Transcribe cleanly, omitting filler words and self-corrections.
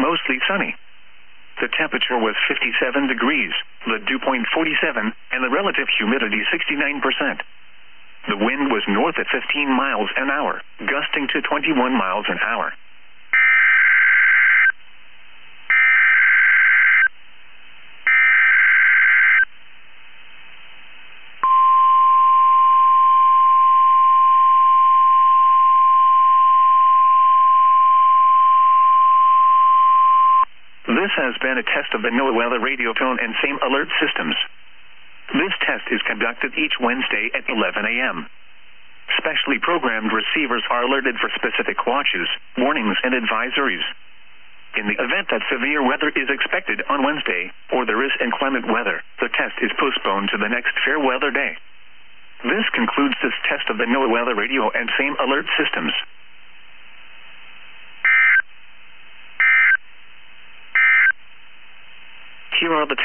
mostly sunny. The temperature was 57 degrees, the dew point 47, and the relative humidity 69%. The wind was north at 15 miles an hour, gusting to 21 miles an hour. This has been a test of the NOAA weather radio tone and same alert systems. This test is conducted each Wednesday at 11 a.m. Specially programmed receivers are alerted for specific watches, warnings, and advisories. In the event that severe weather is expected on Wednesday, or there is inclement weather, the test is postponed to the next fair weather day. This concludes this test of the NOAA weather radio and same alert systems. Here are the 10